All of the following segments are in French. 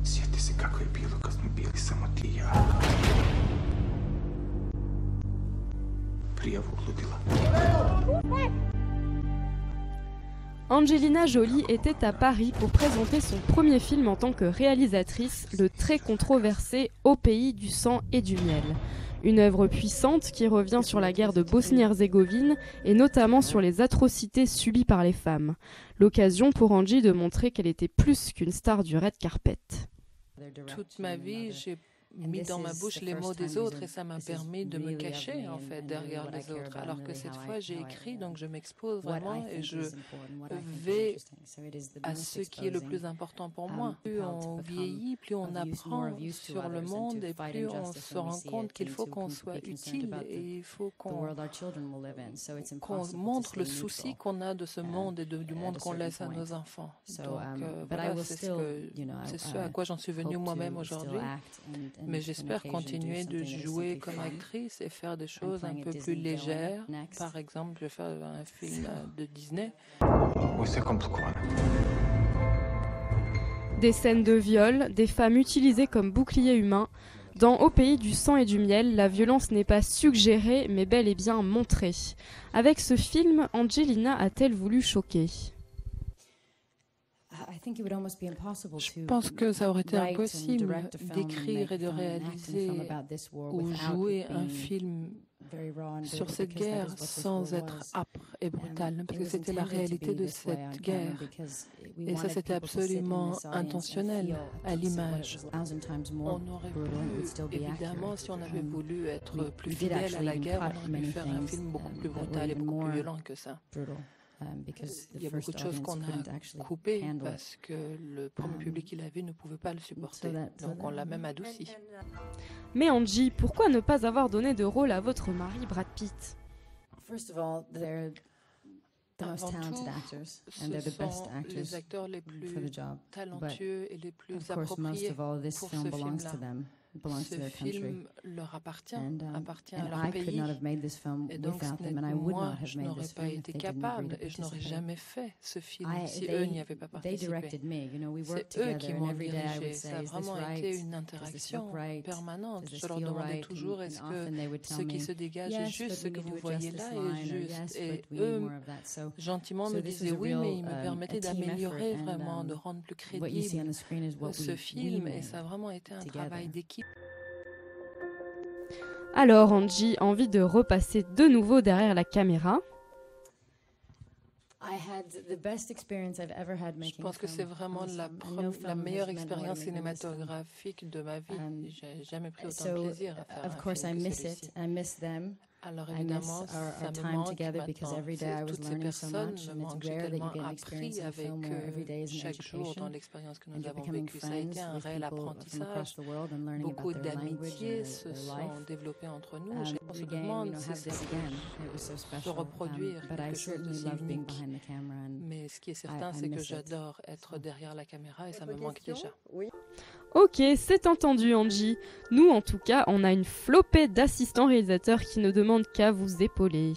Sjeti se kako je bilo kad smo bili samo ti i ja. Prijavu ludila. Angelina Jolie était à Paris pour présenter son premier film en tant que réalisatrice, le très controversé Au pays du sang et du miel. Une œuvre puissante qui revient sur la guerre de Bosnie-Herzégovine et notamment sur les atrocités subies par les femmes. L'occasion pour Angie de montrer qu'elle était plus qu'une star du red carpet. Toute ma vie, j'ai mis dans ma bouche les mots des autres et ça m'a permis de me cacher en fait derrière les autres. Alors que cette fois j'ai écrit, donc je m'expose vraiment et je vais à ce qui est le plus important pour moi. Plus on vieillit, plus on apprend sur le monde et plus on se rend compte qu'il faut qu'on soit utile et il faut qu'on montre le souci qu'on a de ce monde et du monde qu'on laisse à nos enfants. Donc voilà, c'est ce à quoi j'en suis venue moi-même aujourd'hui. Mais j'espère continuer de jouer comme actrice et faire des choses un peu plus légères. Par exemple, je vais faire un film de Disney. Des scènes de viol, des femmes utilisées comme boucliers humains. Dans Au pays du sang et du miel, la violence n'est pas suggérée, mais bel et bien montrée. Avec ce film, Angelina a-t-elle voulu choquer ? Je pense que ça aurait été impossible d'écrire et de réaliser ou jouer un film sur cette guerre sans être âpre et brutal, parce que c'était la réalité de cette guerre. Et ça, c'était absolument intentionnel à l'image. On aurait pu, évidemment, si on avait voulu être plus fidèle à la guerre, on aurait pu faire un film beaucoup plus brutal et beaucoup plus violent que ça. Il y a beaucoup de choses qu'on a coupées parce que le premier public qui l'a vu ne pouvait pas le supporter. Donc on l'a même adouci. Mais Angie, pourquoi ne pas avoir donné de rôle à votre mari Brad Pitt ? Avant tout, ce sont les acteurs les plus talentueux et les plus appropriés pour ce film-là. Ce film leur appartient à leur pays. Et donc, moi, je n'aurais pas été capable et je n'aurais jamais fait ce film si eux n'y avaient pas participé. C'est eux qui m'ont dirigé. Ça a vraiment été une interaction permanente. Je leur demandais toujours, est-ce que ce qui se dégage est juste, ce que vous voyez là est juste. Et eux, gentiment, me disaient oui, mais ils me permettaient d'améliorer vraiment, de rendre plus crédible ce film. Et ça a vraiment été un travail d'équipe. Alors Angie, envie de repasser de nouveau derrière la caméra ? Je pense que c'est vraiment la meilleure expérience cinématographique de ma vie. J'ai jamais pris autant de plaisir à faire un film que celui-ci. Alors évidemment, ça me manque maintenant. Toutes ces personnes me manquent. J'ai tellement appris avec chaque jour dans l'expérience que nous avons vécue. Ça a été un réel apprentissage. Beaucoup d'amitiés se sont développées entre nous. On se demande si c'est se reproduire quelque chose d'aussi unique. Mais ce qui est certain, c'est que j'adore être derrière la caméra et ça me manque déjà. Ok, c'est entendu Angie. Nous, en tout cas, on a une flopée d'assistants réalisateurs qui ne demandent qu'à vous épauler.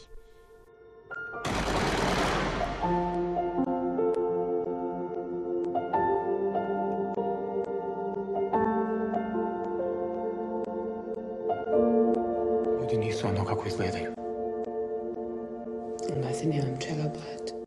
Ljudi nisu ono kako izgledaju. Onda se nemam čega bati.